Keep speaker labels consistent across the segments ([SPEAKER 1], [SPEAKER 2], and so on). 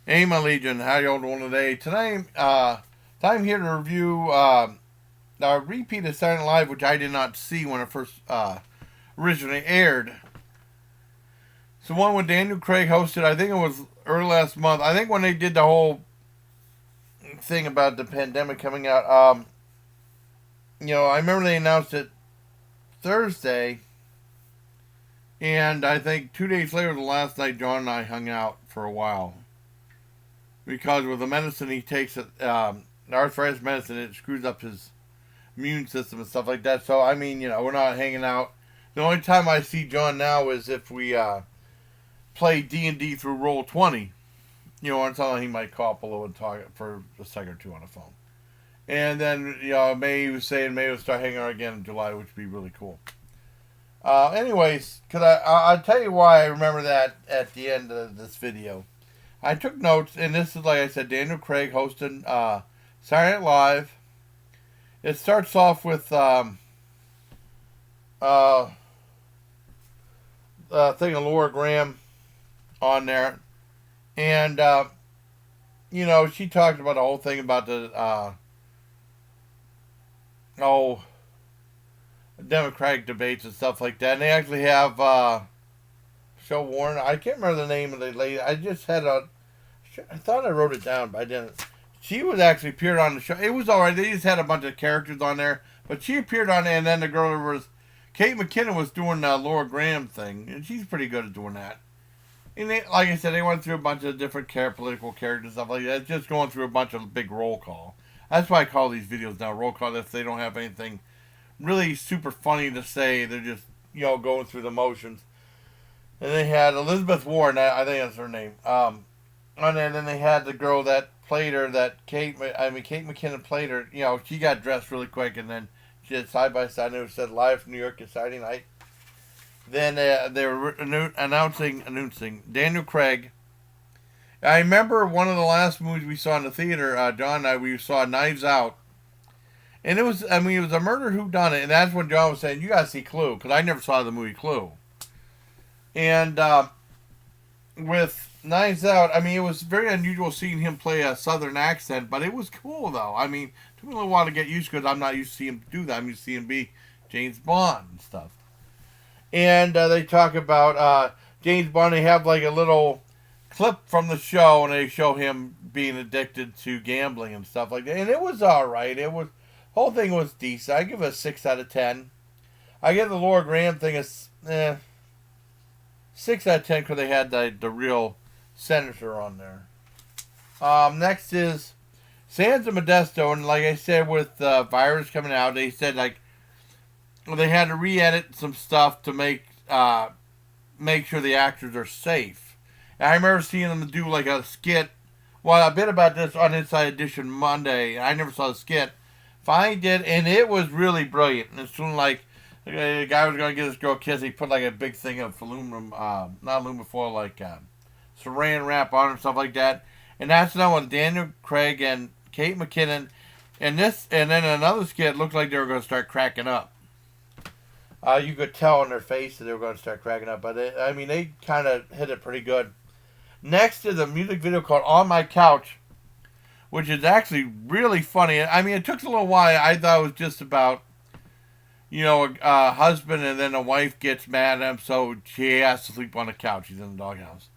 [SPEAKER 1] Hey, my Legion, how y'all doing today? Tonight, time here to review a repeat of Saturday Night Live, which I did not see when it first originally aired. It's the one with Daniel Craig hosted. I think it was early last month. I think when they did the whole thing about the pandemic coming out. I remember they announced it Thursday, and I think 2 days later, the last night, John and I hung out for a while because with the medicine he takes, arthritis medicine, it screws up his immune system and stuff like that. So I mean, we're not hanging out. The only time I see John now is if we play D&D through Roll 20. On something he might call up a little and talk for a second or two on the phone. And then, May was saying May will start hanging out again in July, which would be really cool. Anyways, I'll tell you why I remember that at the end of this video. I took notes, and this is, like I said, Daniel Craig hosting Saturday Night Live. It starts off with uh, thing of Laura Graham on there, and she talked about the whole thing about the oh Democratic debates and stuff like that. And they actually have show Warren. I can't remember the name of the lady. I thought I wrote it down, but I didn't. She was actually appeared on the show. It was alright. They just had a bunch of characters on there, but she appeared on it. And then the girl was Kate McKinnon was doing the Laura Graham thing, and she's pretty good at doing that. And like I said, they went through a bunch of different political characters and stuff like that. Just going through a bunch of big roll call. That's why I call these videos now roll call. If they don't have anything really super funny to say, they're just going through the motions. And they had Elizabeth Warren, I think that's her name. And then they had the girl that played her, Kate McKinnon played her. She got dressed really quick, and then she did side by side, and it said live from New York Saturday night. Then they were announcing Daniel Craig. I remember one of the last movies we saw in the theater, John and I, we saw Knives Out. And it was a murder whodunit, and that's when John was saying, you gotta see Clue, because I never saw the movie Clue. And with Knives Out, it was very unusual seeing him play a southern accent, but it was cool, though. It took me a little while to get used to it, because I'm not used to seeing him do that. I'm used to seeing him be James Bond and stuff. And they talk about James Bond. They have like a little clip from the show, and they show him being addicted to gambling and stuff like that. And it was all right. Whole thing was decent. I give it a 6 out of 10. I give the Laura Graham thing a 6 out of 10 because they had the real senator on there. Next is Sands of Modesto, and like I said, with the virus coming out, they said they had to re-edit some stuff to make sure the actors are safe. And I remember seeing them do like a skit. Well, a bit about this on Inside Edition Monday. I never saw the skit. Finally did, and it was really brilliant. And as soon like the guy was going to get this girl a kiss, he put like a big thing of aluminum, not aluminum foil, like saran wrap on and stuff like that. And that's now with Daniel Craig and Kate McKinnon. And then another skit looked like they were going to start cracking up. You could tell on their face that they were going to start cracking up, but they kind of hit it pretty good. Next is a music video called "On My Couch," which is actually really funny. It took a little while. I thought it was just about, a husband and then a wife gets mad at him, so she has to sleep on the couch. He's in the doghouse.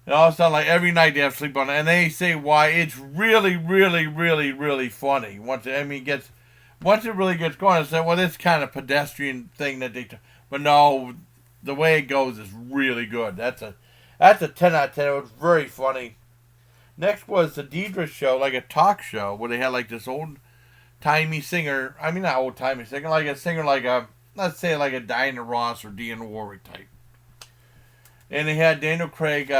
[SPEAKER 1] And all of a sudden, like every night they have to sleep on it, and they say why. It's really, really, really, really funny. Once it really gets going, I say, well, this kind of pedestrian thing that but no, the way it goes is really good. That's a 10 out of 10. It was very funny. Next was the Deidre show, like a talk show, where they had like this old timey singer. Not old timey singer, like a singer like let's say like a Diana Ross or Dionne Warwick type. And they had Daniel Craig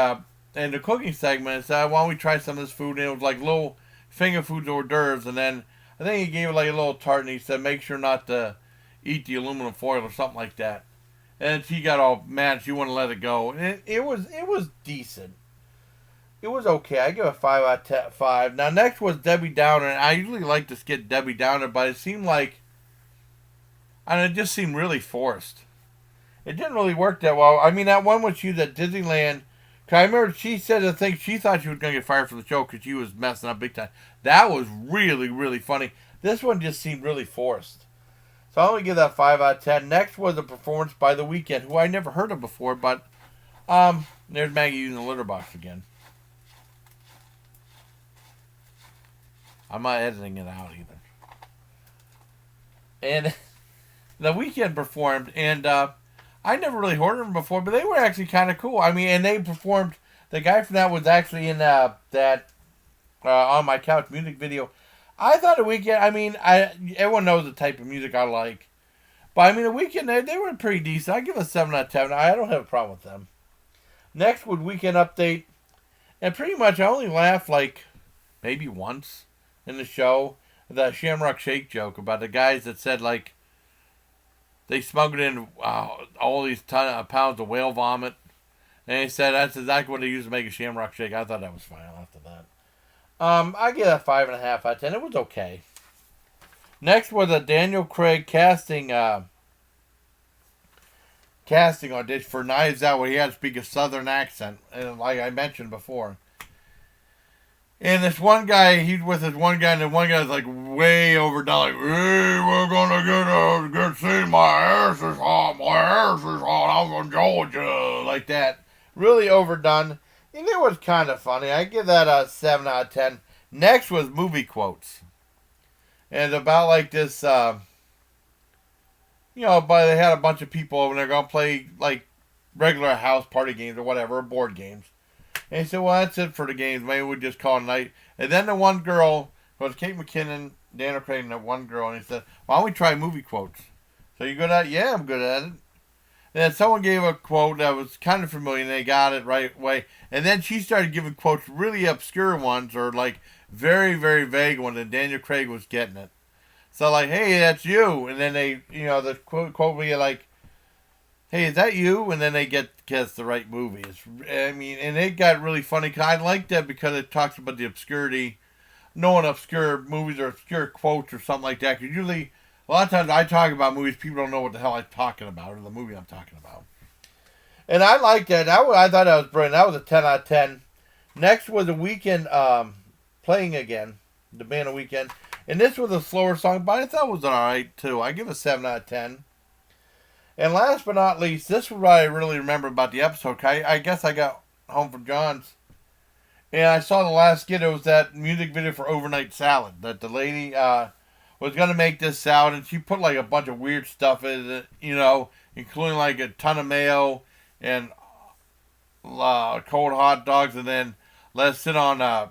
[SPEAKER 1] in the cooking segment and said, why don't we try some of this food? And it was like little finger foods, hors d'oeuvres. And then I think he gave it like a little tart, and he said, make sure not to eat the aluminum foil or something like that. And she got all mad. She wouldn't let it go. And it was decent. It was okay. I give it a 5 out of 5. Now, next was Debbie Downer. And I usually like to skip Debbie Downer, but it seemed like, it just seemed really forced. It didn't really work that well. That one when she was at Disneyland 'Cause I remember she said the thing, she thought she was going to get fired from the show because she was messing up big time. That was really, really funny. This one just seemed really forced. So I'm going to give that 5 out of 10. Next was a performance by The Weeknd, who I never heard of before, but there's Maggie using the litter box again. I'm not editing it out either. And The Weeknd performed, and I never really heard of them before, but they were actually kind of cool. I mean, and they performed. The guy from that was actually in that On My Couch music video. I thought The Weeknd. I mean, everyone knows the type of music I like, but I mean, The Weeknd they were pretty decent. I give it a 7 out of 10. I don't have a problem with them. Next was Weekend Update, and pretty much I only laughed like maybe once in the show. The Shamrock Shake joke about the guys that said like they smuggled in all these pounds of whale vomit. And they said that's exactly what they used to make a Shamrock Shake. I thought that was fine after that. I give that 5.5 out of 10. It was okay. Next was a Daniel Craig casting audition for Knives Out, where he had to speak a Southern accent, and like I mentioned before. And this one guy, he's with this one guy, and the one guy's like way overdone, like, hey, we're gonna get see my ass is hot, I'm from Georgia, like that. Really overdone. And it was kind of funny. I give that a 7 out of 10. Next was movie quotes. And it's about like this, but they had a bunch of people over there going to play like regular house party games or whatever, board games. And he said, well, that's it for the games. Maybe we'll just call it a night. And then the one girl, it was Kate McKinnon, Daniel Craig, and that one girl, and he said, why don't we try movie quotes? So you good at it? Yeah, I'm good at it. And then someone gave a quote that was kind of familiar, and they got it right away. And then she started giving quotes, really obscure ones, or like very, very vague ones, and Daniel Craig was getting it. So like, hey, that's you. And then they, the quote would be like, hey, is that you? And then they guess the right movie. And it got really funny. Cause I like that because it talks about the obscurity, knowing obscure movies or obscure quotes or something like that. Because usually, a lot of times I talk about movies, people don't know what the hell I'm talking about or the movie I'm talking about. And I like that. I thought that was brilliant. That was a 10 out of 10. Next was The Weeknd playing again, the band The Weeknd. And this was a slower song, but I thought it was alright too. I give it a 7 out of 10. And last but not least, this was what I really remember about the episode. I guess I got home from John's, and I saw the last skit. It was that music video for Overnight Salad. That the lady was going to make this salad, and she put like a bunch of weird stuff in it, including like a ton of mayo and cold hot dogs, and then let it sit on a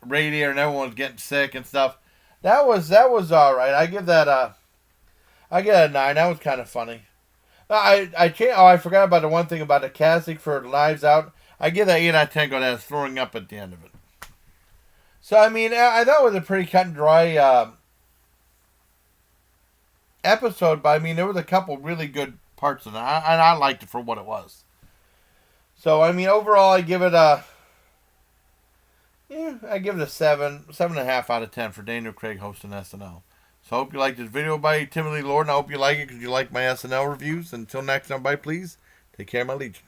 [SPEAKER 1] radiator, and everyone was getting sick and stuff. That was alright. I give that I get a 9. That was kind of funny. I forgot about the one thing about the casting for Knives Out. I give that 8 out of 10 because I was throwing up at the end of it. So, I thought it was a pretty cut and dry episode, but there was a couple really good parts in it, and I liked it for what it was. So, overall, I give it a 7.5 out of 10 for Daniel Craig hosting SNL. So I hope you liked this video by Timothy Lord, and I hope you like it because you like my SNL reviews. Until next time, bye, please. Take care, my legion.